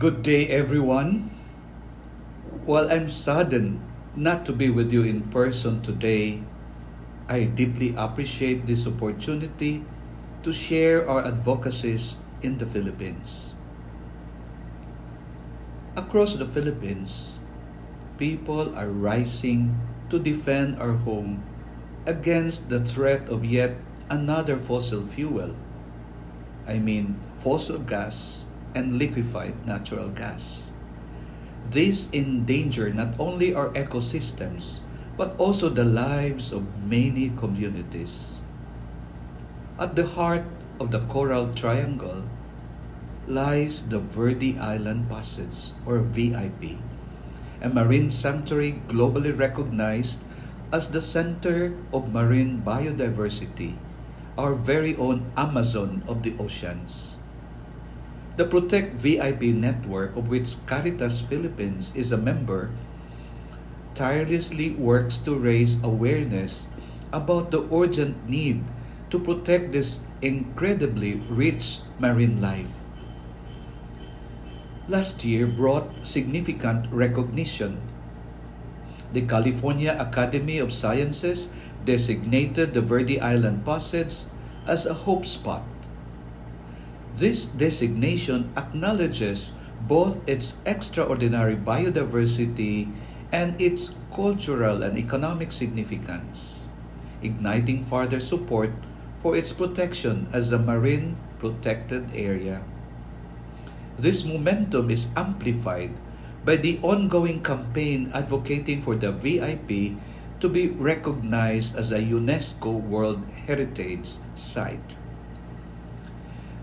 Good day, everyone. While I'm saddened not to be with you in person today, I deeply appreciate this opportunity to share our advocacies in the Philippines. Across the Philippines, people are rising to defend our home against the threat of yet another fossil fuel. I mean, fossil gas and liquefied natural gas. These endanger not only our ecosystems, but also the lives of many communities. At the heart of the Coral Triangle lies the Verde Island Passage, or VIP, a marine sanctuary globally recognized as the center of marine biodiversity, our very own Amazon of the oceans. The Protect VIP network, of which Caritas Philippines is a member, tirelessly works to raise awareness about the urgent need to protect this incredibly rich marine life. Last year brought significant recognition. The California Academy of Sciences designated the Verde Island Passage as a hope spot. This designation acknowledges both its extraordinary biodiversity and its cultural and economic significance, igniting further support for its protection as a marine protected area. This momentum is amplified by the ongoing campaign advocating for the VIP to be recognized as a UNESCO World Heritage Site.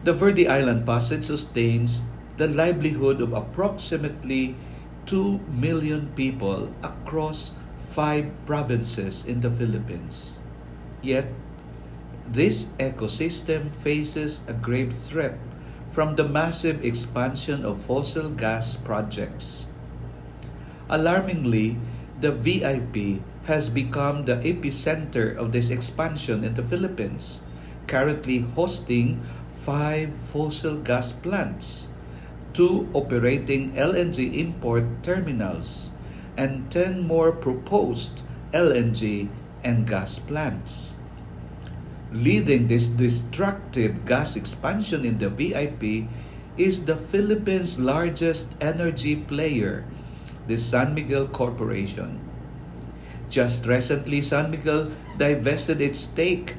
The Verde Island Passage sustains the livelihood of approximately 2 million people across 5 provinces in the Philippines. Yet, this ecosystem faces a grave threat from the massive expansion of fossil gas projects. Alarmingly, the VIP has become the epicenter of this expansion in the Philippines, currently hosting 5 fossil gas plants, 2 operating LNG import terminals, and 10 more proposed LNG and gas plants. Leading this destructive gas expansion in the VIP is the Philippines' largest energy player, the San Miguel Corporation. Just recently, San Miguel divested its stake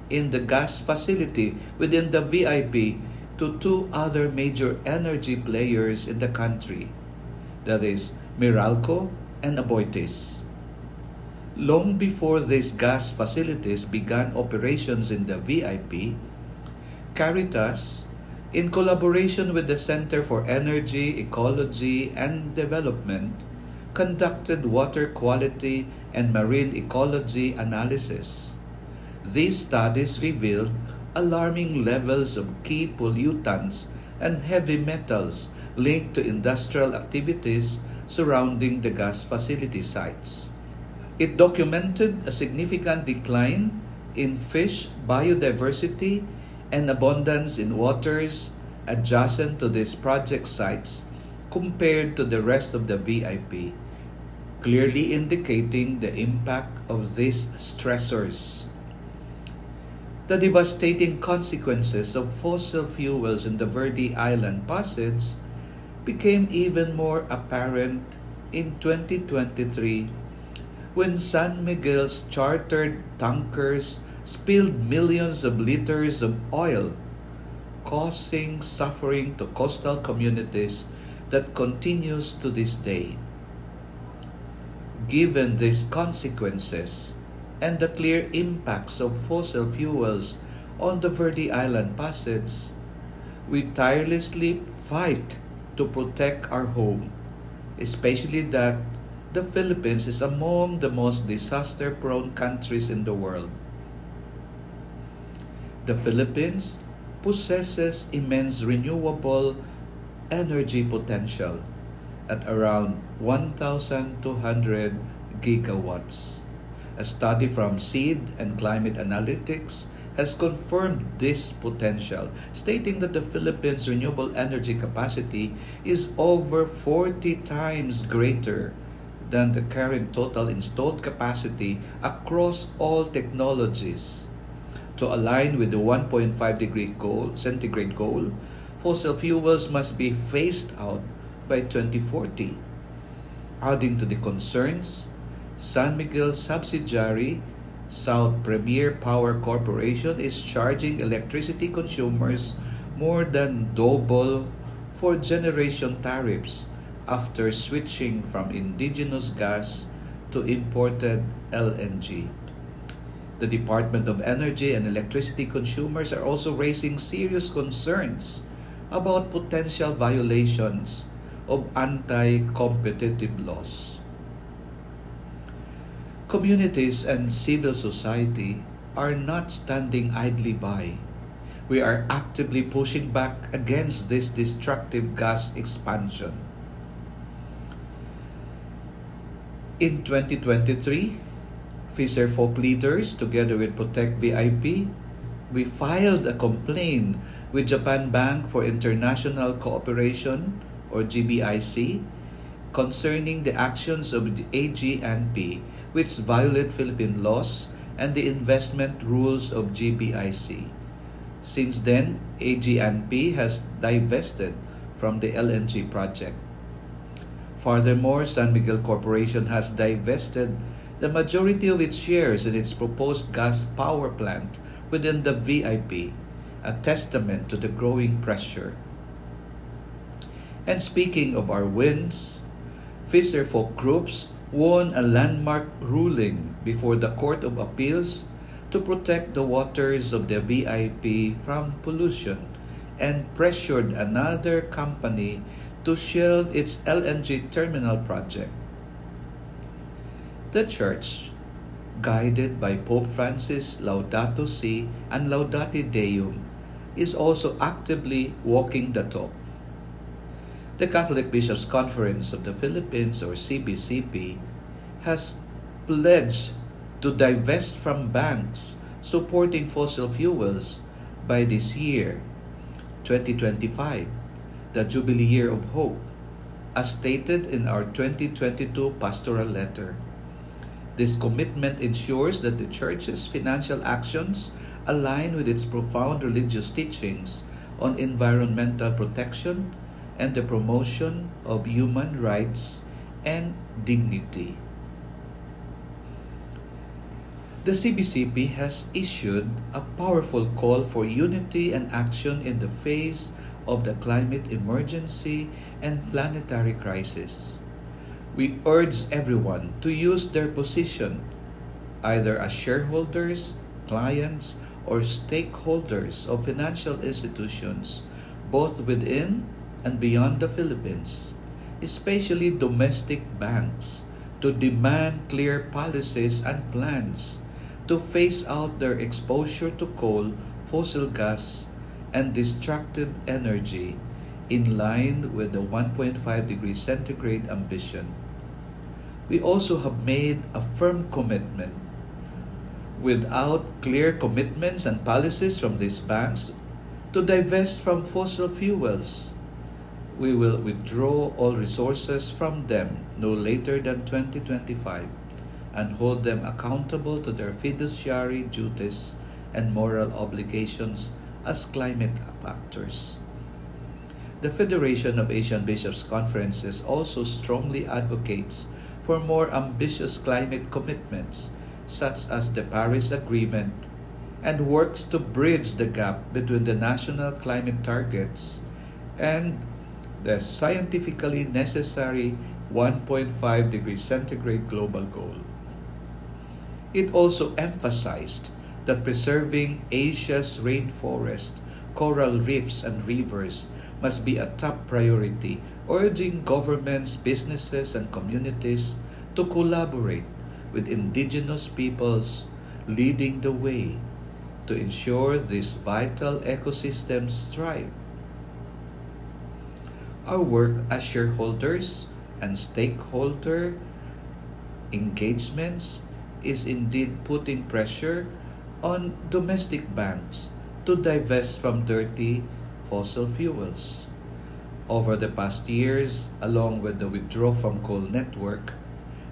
in the gas facility within the VIP to 2 other major energy players in the country, that is, Meralco and Aboitiz. Long before these gas facilities began operations in the VIP, Caritas, in collaboration with the Center for Energy, Ecology, and Development, conducted water quality and marine ecology analysis. These studies revealed alarming levels of key pollutants and heavy metals linked to industrial activities surrounding the gas facility sites. It documented a significant decline in fish biodiversity and abundance in waters adjacent to these project sites compared to the rest of the VIP, clearly indicating the impact of these stressors. The devastating consequences of fossil fuels in the Verde Island Passage became even more apparent in 2023 when San Miguel's chartered tankers spilled millions of liters of oil, causing suffering to coastal communities that continues to this day. Given these consequences and the clear impacts of fossil fuels on the Verde Island Passage, we tirelessly fight to protect our home, especially that the Philippines is among the most disaster-prone countries in the world. The Philippines possesses immense renewable energy potential at around 1,200 gigawatts. A study from Seed and Climate Analytics has confirmed this potential, stating that the Philippines' renewable energy capacity is over 40 times greater than the current total installed capacity across all technologies. To align with the 1.5 degree centigrade goal, fossil fuels must be phased out by 2040. Adding to the concerns, San Miguel subsidiary South Premier Power Corporation is charging electricity consumers more than double for generation tariffs after switching from indigenous gas to imported LNG. The Department of Energy and electricity consumers are also raising serious concerns about potential violations of anti-competitive laws. Communities and civil society are not standing idly by. We are actively pushing back against this destructive gas expansion. In 2023, Fisherfolk leaders, together with Protect VIP, we filed a complaint with Japan Bank for International Cooperation, or GBIC, concerning the actions of the AGNP, which violate Philippine laws and the investment rules of GBIC. Since then, AGNP has divested from the LNG project. Furthermore, San Miguel Corporation has divested the majority of its shares in its proposed gas power plant within the VIP, a testament to the growing pressure. And speaking of our wins, Fisherfolk groups won a landmark ruling before the Court of Appeals to protect the waters of the VIP from pollution and pressured another company to shelve its LNG terminal project. The Church, guided by Pope Francis' Laudato Si and Laudate Deum, is also actively walking the talk. The Catholic Bishops' Conference of the Philippines, or CBCP, has pledged to divest from banks supporting fossil fuels by this year, 2025, the Jubilee Year of Hope, as stated in our 2022 pastoral letter. This commitment ensures that the Church's financial actions align with its profound religious teachings on environmental protection and the promotion of human rights and dignity. The CBCP has issued a powerful call for unity and action in the face of the climate emergency and planetary crisis. We urge everyone to use their position, either as shareholders, clients, or stakeholders of financial institutions, both within and beyond the Philippines, especially domestic banks, to demand clear policies and plans to phase out their exposure to coal, fossil gas, and destructive energy in line with the 1.5 degrees centigrade ambition. We also have made a firm commitment. Without clear commitments and policies from these banks to divest from fossil fuels, we will withdraw all resources from them no later than 2025 and hold them accountable to their fiduciary duties and moral obligations as climate actors. The Federation of Asian Bishops' Conferences also strongly advocates for more ambitious climate commitments, such as the Paris Agreement, and works to bridge the gap between the national climate targets and the scientifically necessary 1.5 degrees centigrade global goal. It also emphasized that preserving Asia's rainforest, coral reefs, and rivers must be a top priority, urging governments, businesses, and communities to collaborate with indigenous peoples, leading the way to ensure these vital ecosystems thrive. Our work as shareholders and stakeholder engagements is indeed putting pressure on domestic banks to divest from dirty fossil fuels. Over the past years, along with the withdrawal from coal network,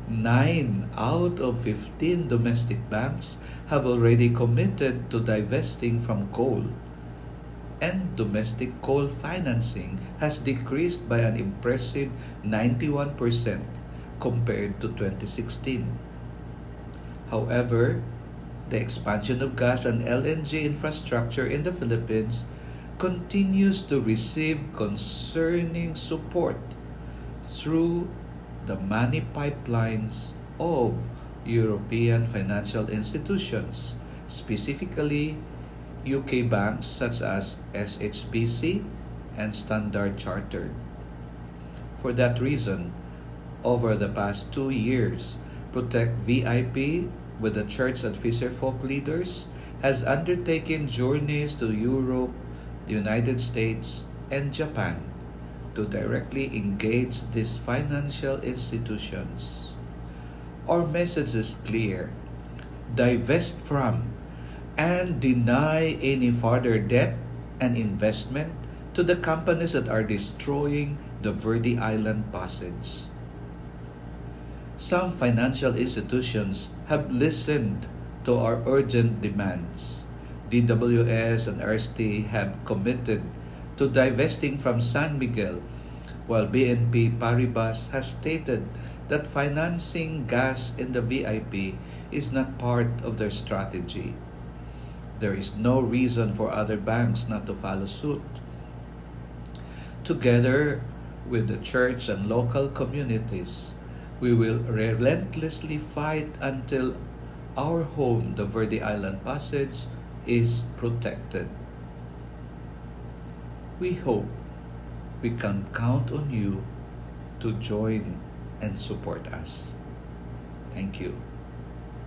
9 out of 15 domestic banks have already committed to divesting from coal, and domestic coal financing has decreased by an impressive 91% compared to 2016. However, the expansion of gas and LNG infrastructure in the Philippines continues to receive concerning support through the money pipelines of European financial institutions, specifically UK banks such as SHBC and Standard Chartered. For that reason, over the past 2 years, Protect VIP with the Church and Fisherfolk leaders has undertaken journeys to Europe, the United States, and Japan to directly engage these financial institutions. Our message is clear: divest from and deny any further debt and investment to the companies that are destroying the Verde Island Passage. Some financial institutions have listened to our urgent demands. DWS and RST have committed to divesting from San Miguel, while BNP Paribas has stated that financing gas in the VIP is not part of their strategy. There is no reason for other banks not to follow suit. Together with the church and local communities, we will relentlessly fight until our home, the Verde Island Passage, is protected. We hope we can count on you to join and support us. Thank you.